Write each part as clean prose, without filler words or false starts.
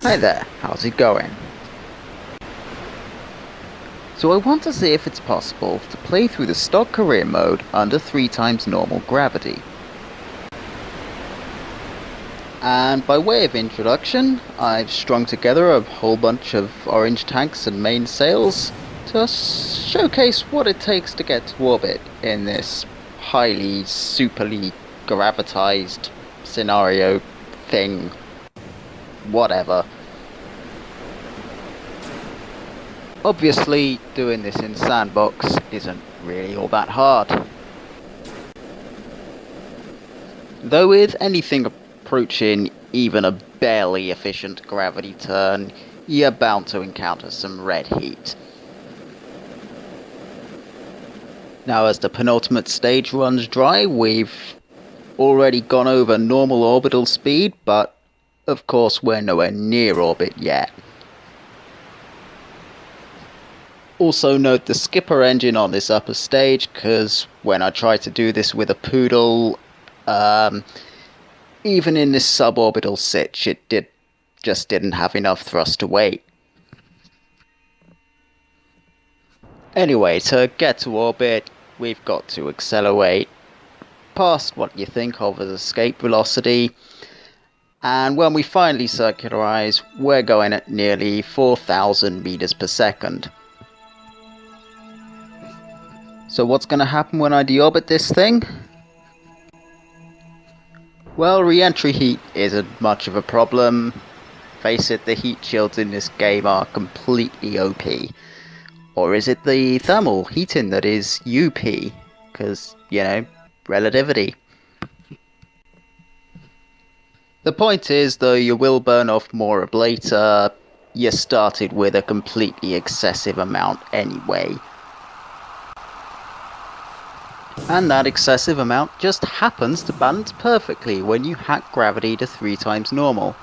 Hi there, how's it going? So I want to see if it's possible to play through the stock career mode under 3 times normal gravity. And by way of introduction, I've strung together a whole bunch of orange tanks and mainsails to showcase what it takes to get to orbit in this highly superly gravitized scenario thing. Whatever. Obviously, doing this in Sandbox isn't really all that hard. Though with anything approaching even a barely efficient gravity turn, you're bound to encounter some red heat. Now as the penultimate stage runs dry, we've already gone over normal orbital speed, but of course we're nowhere near orbit yet. Also note the skipper engine on this upper stage, because when I tried to do this with a Poodle, even in this suborbital sitch, it just didn't have enough thrust to weight. Anyway, to get to orbit, we've got to accelerate past what you think of as escape velocity, and when we finally circularize, we're going at nearly 4,000 meters per second. So what's going to happen when I deorbit this thing? Well, re-entry heat isn't much of a problem. Face it, the heat shields in this game are completely OP. Or is it the thermal heating that is UP? Because, you know, relativity. The point is, though you will burn off more ablator, you started with a completely excessive amount anyway. And that excessive amount just happens to balance perfectly when you hack gravity to 3 times normal.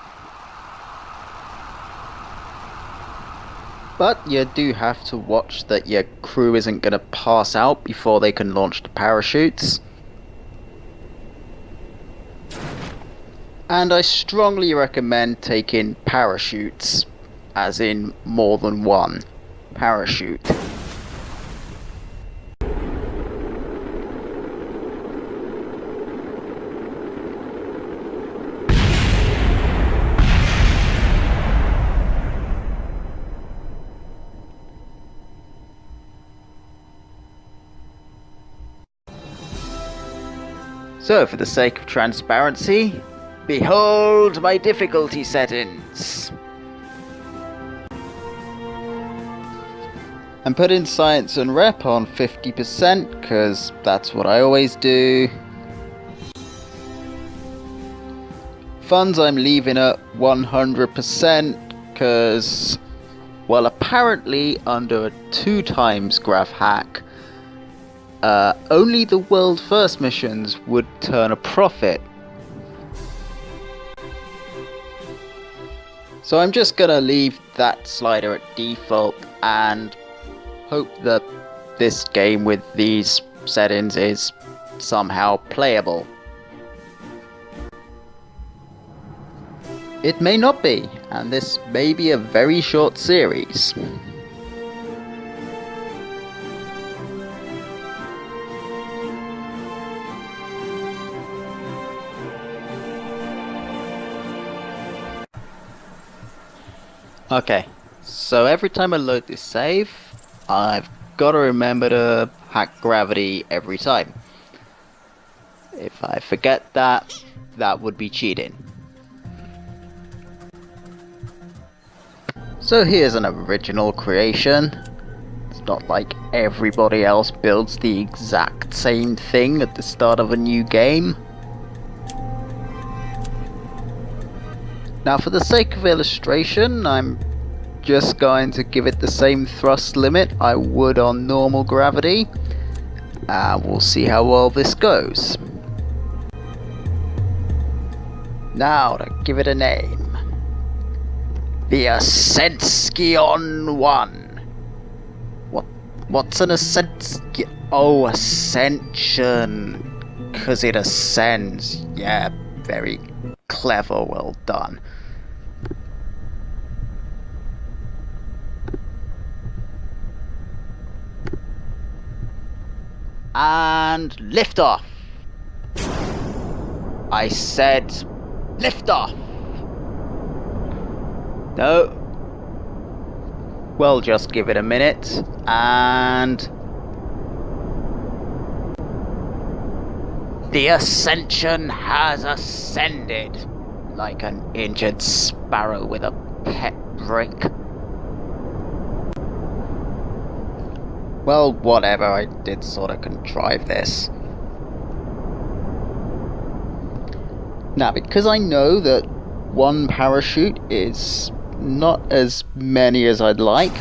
But you do have to watch that your crew isn't going to pass out before they can launch the parachutes. And I strongly recommend taking parachutes, as in more than one parachute. So, for the sake of transparency, behold my difficulty settings. I'm putting science and rep on 50% because that's what I always do. Funds I'm leaving at 100% because, well, apparently under a 2 times grav hack, only the world first missions would turn a profit. So I'm just gonna leave that slider at default and hope that this game with these settings is somehow playable. It may not be, and this may be a very short series. Okay, so every time I load this save, I've got to remember to hack gravity every time. If I forget that, that would be cheating. So here's an original creation. It's not like everybody else builds the exact same thing at the start of a new game. Now, for the sake of illustration, I'm just going to give it the same thrust limit I would on normal gravity, and we'll see how well this goes. Now, to give it a name. The Ascension 1. What's an Ascension? Oh, Ascension. 'Cause it ascends. Yeah, very clever, well done. And lift off. I said lift off. No. Well, just give it a minute. And the Ascension has ascended like an injured sparrow with a pet brick. Well, whatever, I did sort of contrive this. Now, because I know that one parachute is not as many as I'd like,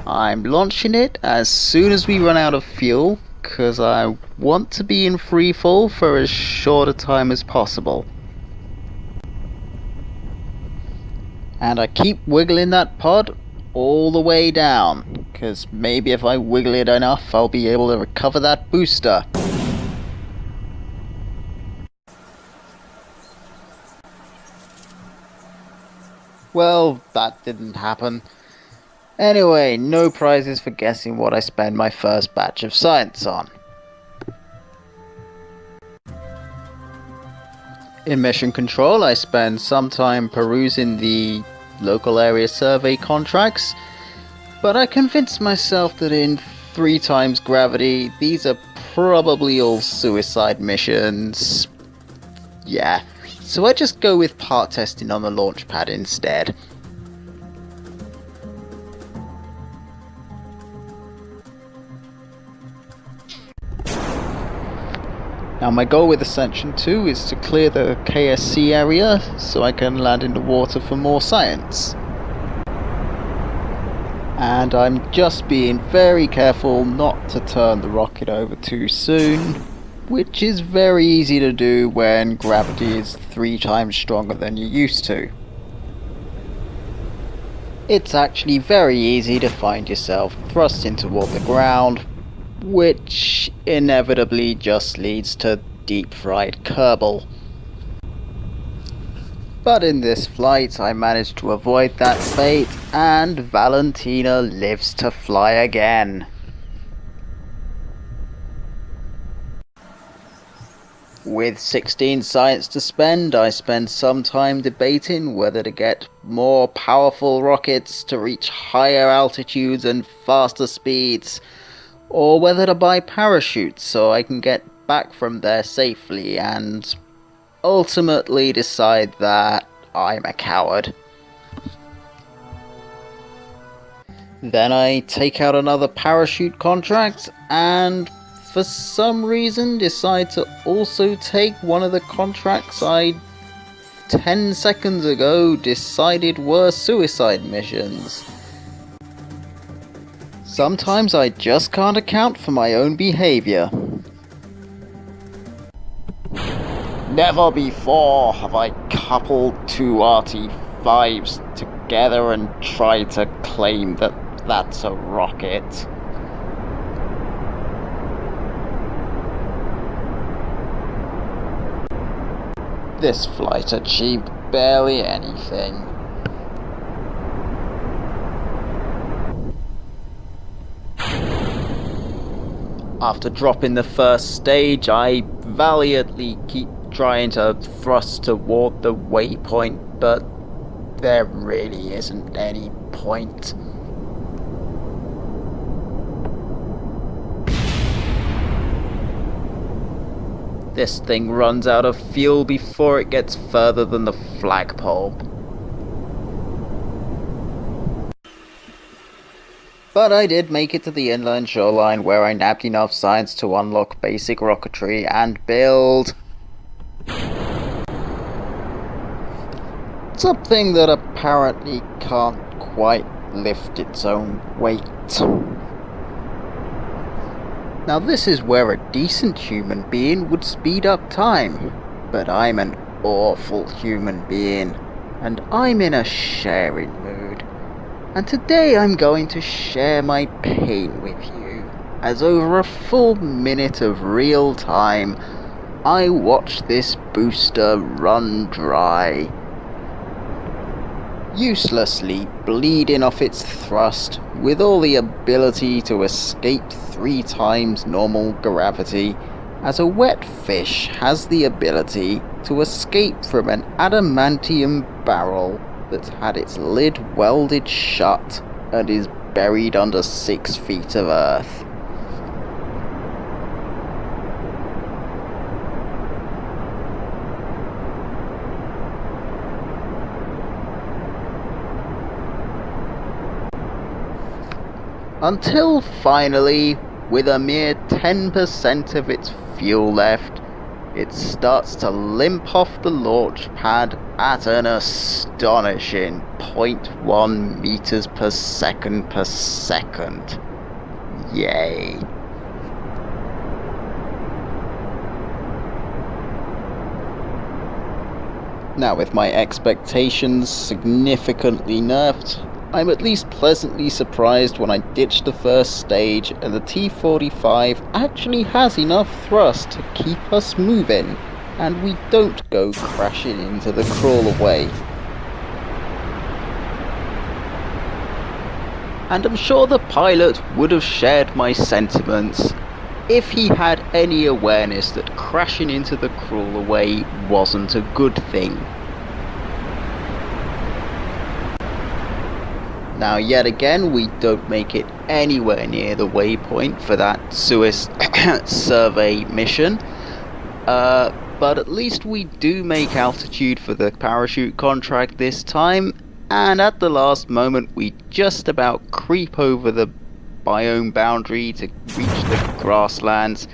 I'm launching it as soon as we run out of fuel, because I want to be in free fall for as short a time as possible. And I keep wiggling that pod all the way down, because maybe if I wiggle it enough I'll be able to recover that booster. Well, that didn't happen. Anyway, no prizes for guessing what I spend my first batch of science on. In mission control, I spend some time perusing the local area survey contracts, but I convinced myself that in 3 times gravity, these are probably all suicide missions. Yeah, so I just go with part testing on the launch pad instead. Now my goal with Ascension 2 is to clear the KSC area so I can land in the water for more science. And I'm just being very careful not to turn the rocket over too soon, which is very easy to do when gravity is 3 times stronger than you're used to. It's actually very easy to find yourself thrusting toward the ground, which inevitably just leads to deep-fried Kerbal. But in this flight I managed to avoid that fate, and Valentina lives to fly again. With 16 science to spend, I spend some time debating whether to get more powerful rockets to reach higher altitudes and faster speeds, or whether to buy parachutes so I can get back from there safely, and ultimately decide that I'm a coward. Then I take out another parachute contract, and for some reason decide to also take one of the contracts I 10 seconds ago decided were suicide missions. Sometimes I just can't account for my own behaviour. Never before have I coupled 2 RT-5s together and tried to claim that that's a rocket. This flight achieved barely anything. After dropping the first stage, I valiantly keep trying to thrust toward the waypoint, but there really isn't any point. This thing runs out of fuel before it gets further than the flagpole. But I did make it to the inland shoreline, where I nabbed enough science to unlock basic rocketry and build something that apparently can't quite lift its own weight. Now this is where a decent human being would speed up time, but I'm an awful human being, and I'm in a sharing mood. And today I'm going to share my pain with you, as over a full minute of real time, I watched this booster run dry. uselessly bleeding off its thrust with all the ability to escape 3 times normal gravity, as a wet fish has the ability to escape from an adamantium barrel that's had its lid welded shut and is buried under 6 feet of earth. Until finally, with a mere 10% of its fuel left, it starts to limp off the launch pad at an astonishing 0.1 meters per second per second. Yay. Now, with my expectations significantly nerfed, I'm at least pleasantly surprised when I ditch the first stage and the T-45 actually has enough thrust to keep us moving, and we don't go crashing into the crawlaway. And I'm sure the pilot would have shared my sentiments if he had any awareness that crashing into the crawlaway wasn't a good thing. Now, yet again, we don't make it anywhere near the waypoint for that Suez survey mission, but at least we do make altitude for the parachute contract this time, and at the last moment we just about creep over the biome boundary to reach the grasslands,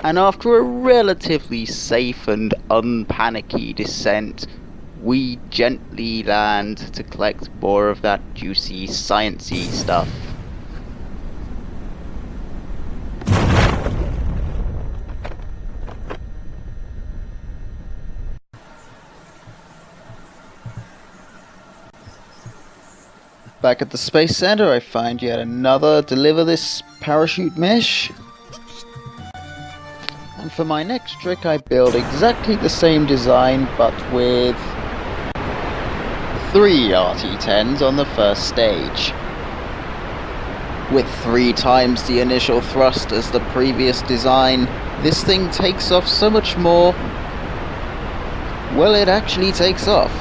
and after a relatively safe and unpanicky descent, we gently land to collect more of that juicy, sciencey stuff. Back at the Space Center, I find yet another Deliver This Parachute Mish. And for my next trick, I build exactly the same design, but with 3 RT-10s on the first stage. With 3 times the initial thrust as the previous design, this thing takes off so much more. Well, it actually takes off.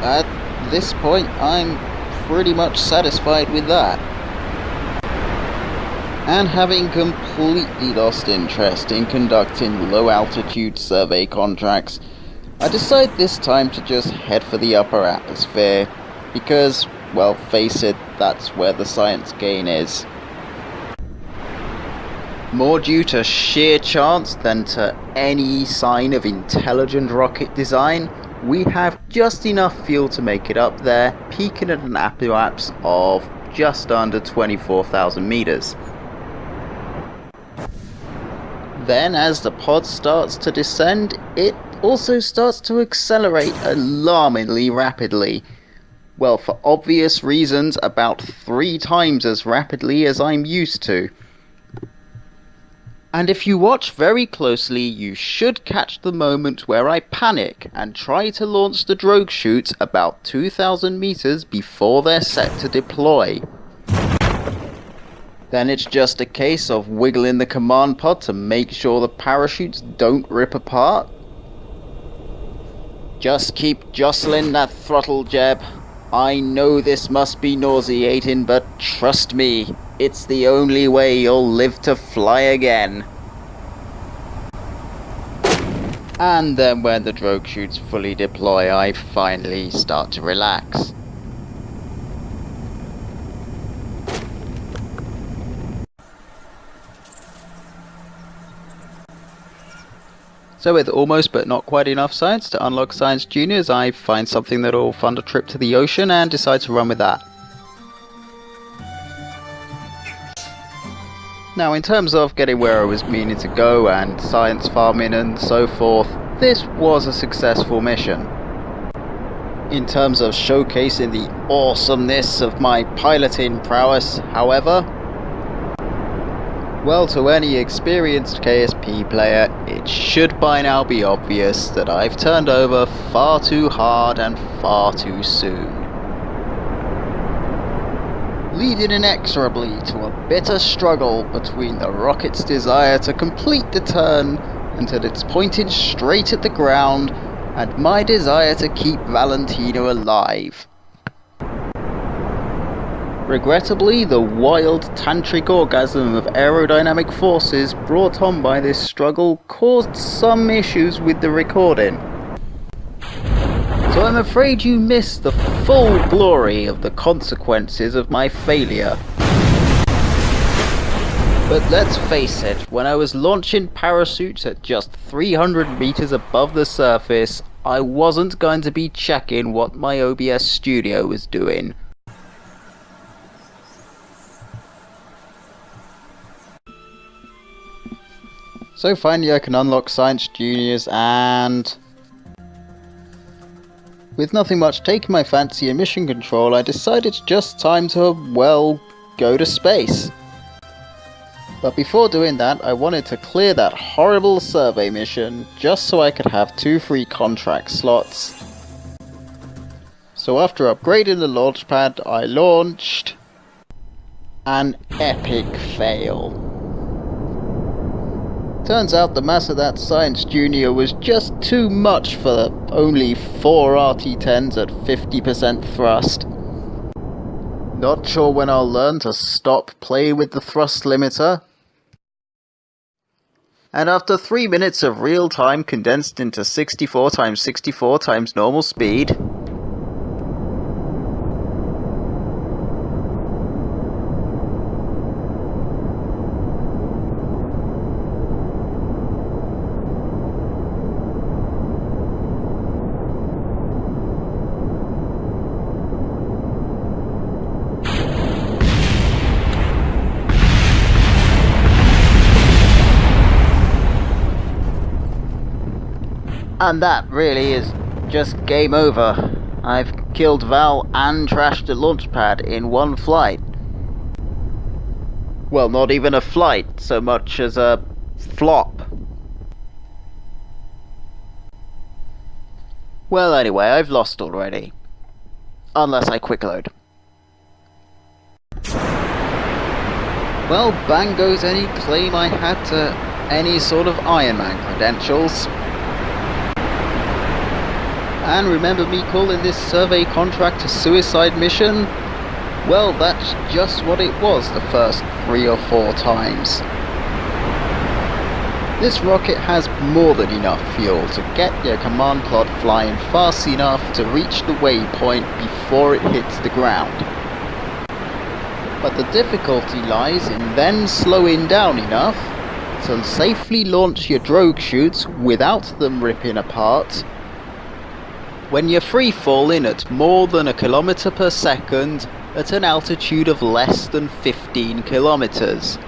At this point, I'm pretty much satisfied with that. And having completely lost interest in conducting low-altitude survey contracts, I decide this time to just head for the upper atmosphere, because, well, face it, that's where the science gain is. More due to sheer chance than to any sign of intelligent rocket design, we have just enough fuel to make it up there, peaking at an apoapse of just under 24,000 meters. Then, as the pod starts to descend, it also starts to accelerate alarmingly rapidly. Well, for obvious reasons, about 3 times as rapidly as I'm used to. And if you watch very closely, you should catch the moment where I panic and try to launch the drogue chutes about 2,000 meters before they're set to deploy. Then it's just a case of wiggling the command pod to make sure the parachutes don't rip apart. Just keep jostling that throttle, Jeb. I know this must be nauseating, but trust me, it's the only way you'll live to fly again. And then when the drogue chutes fully deploy, I finally start to relax. So with almost but not quite enough science to unlock Science Juniors, I find something that'll fund a trip to the ocean and decide to run with that. Now, in terms of getting where I was meaning to go and science farming and so forth, this was a successful mission. In terms of showcasing the awesomeness of my piloting prowess, however, well, to any experienced KSP player, it should by now be obvious that I've turned over far too hard and far too soon. leading inexorably to a bitter struggle between the rocket's desire to complete the turn until it's pointed straight at the ground and my desire to keep Valentina alive. Regrettably, the wild tantric orgasm of aerodynamic forces brought on by this struggle caused some issues with the recording. So I'm afraid you missed the full glory of the consequences of my failure. But let's face it, when I was launching parachutes at just 300 meters above the surface, I wasn't going to be checking what my OBS studio was doing. So finally I can unlock Science Juniors, and with nothing much taking my fancy in mission control, I decided it's just time to, well, go to space. But before doing that, I wanted to clear that horrible survey mission just so I could have 2 free contract slots. So after upgrading the launch pad, I launched an epic fail. Turns out the mass of that Science Junior was just too much for only 4 RT-10s at 50% thrust. Not sure when I'll learn to stop playing with the thrust limiter. And after 3 minutes of real time condensed into 64 times 64 times normal speed, and that really is just game over. I've killed Val and trashed the launch pad in one flight. Well, not even a flight, so much as a flop. Well, anyway, I've lost already. Unless I quick load. Well, bang goes any claim I had to any sort of Iron Man credentials. And remember me calling this survey contract a suicide mission? Well, that's just what it was the first 3 or 4 times. This rocket has more than enough fuel to get your command pod flying fast enough to reach the waypoint before it hits the ground. But the difficulty lies in then slowing down enough to safely launch your drogue chutes without them ripping apart when you're free falling at more than 1 kilometer per second at an altitude of less than 15 kilometers.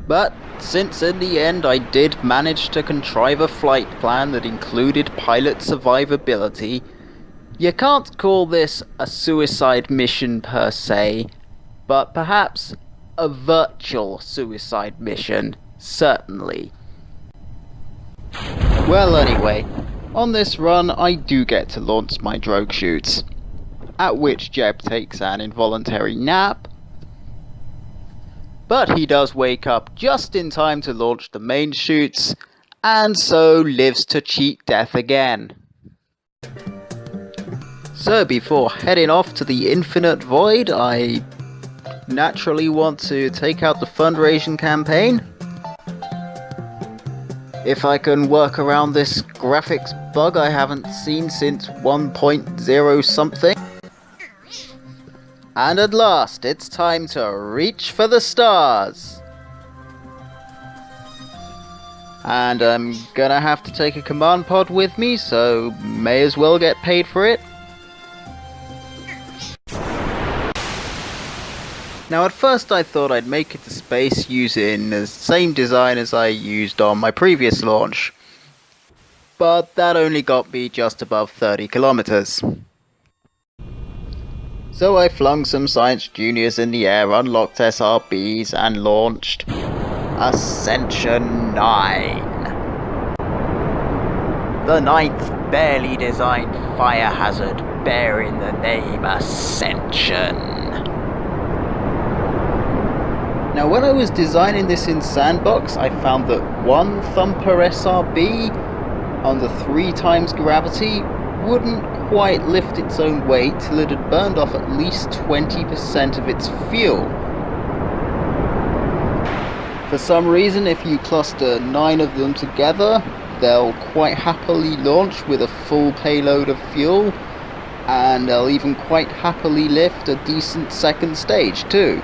But since in the end I did manage to contrive a flight plan that included pilot survivability, you can't call this a suicide mission per se, but perhaps a virtual suicide mission, certainly. Well, anyway, on this run I do get to launch my drogue chutes, at which Jeb takes an involuntary nap, but he does wake up just in time to launch the main chutes, and so lives to cheat death again. So before heading off to the infinite void, I naturally want to take out the fundraising campaign. If I can work around this graphics bug I haven't seen since 1.0 something. And at last, it's time to reach for the stars. And I'm gonna have to take a command pod with me, so may as well get paid for it. Now at first I thought I'd make it to space using the same design as I used on my previous launch, but that only got me just above 30 kilometers. So I flung some Science Juniors in the air, unlocked SRBs, and launched Ascension 9. the ninth barely designed fire hazard bearing the name Ascension. Now when I was designing this in Sandbox, I found that one Thumper SRB on the 3 times gravity wouldn't quite lift its own weight till it had burned off at least 20% of its fuel. For some reason, if you cluster 9 of them together, they'll quite happily launch with a full payload of fuel, and they'll even quite happily lift a decent second stage too.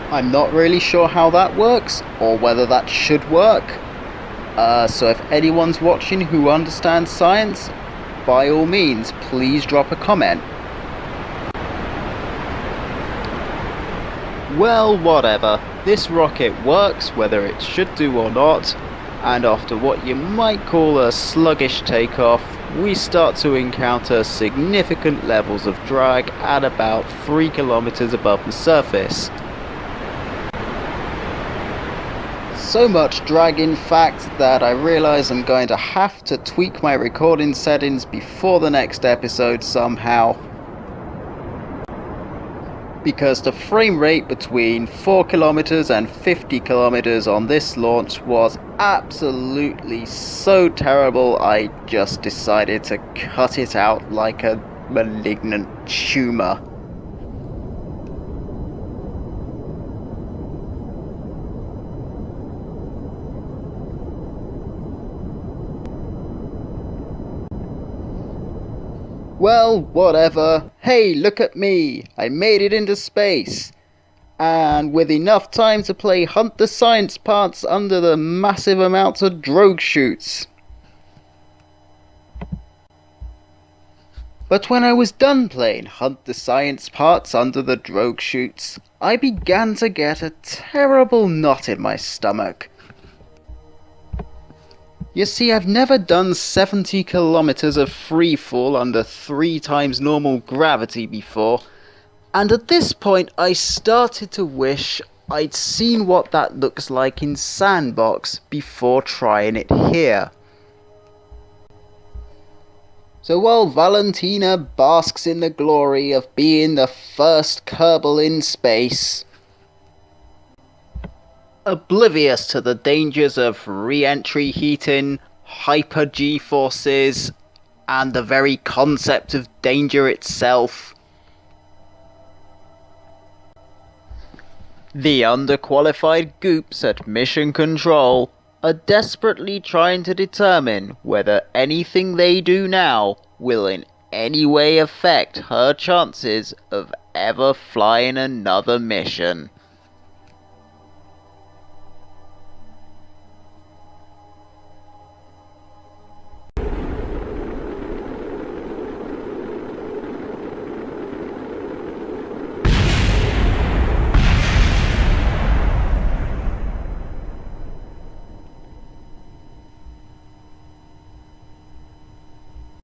I'm not really sure how that works, or whether that should work, so if anyone's watching who understands science, by all means, please drop a comment. Well, whatever. This rocket works whether it should do or not, and after what you might call a sluggish takeoff, we start to encounter significant levels of drag at about 3 kilometers above the surface. So much drag in fact that I realise I'm going to have to tweak my recording settings before the next episode somehow, because the frame rate between 4 kilometers and 50 kilometers on this launch was absolutely so terrible I just decided to cut it out like a malignant tumour. Well, whatever. Hey, look at me! I made it into space! And with enough time to play Hunt the Science parts under the massive amounts of drogue chutes. But when I was done playing Hunt the Science parts under the drogue chutes, I began to get a terrible knot in my stomach. You see, I've never done 70 kilometers of free fall under 3 times normal gravity before, and at this point I started to wish I'd seen what that looks like in Sandbox before trying it here. So while Valentina basks in the glory of being the first Kerbal in space, oblivious to the dangers of re-entry heating, hyper G-forces, and the very concept of danger itself, the underqualified goops at Mission Control are desperately trying to determine whether anything they do now will in any way affect her chances of ever flying another mission.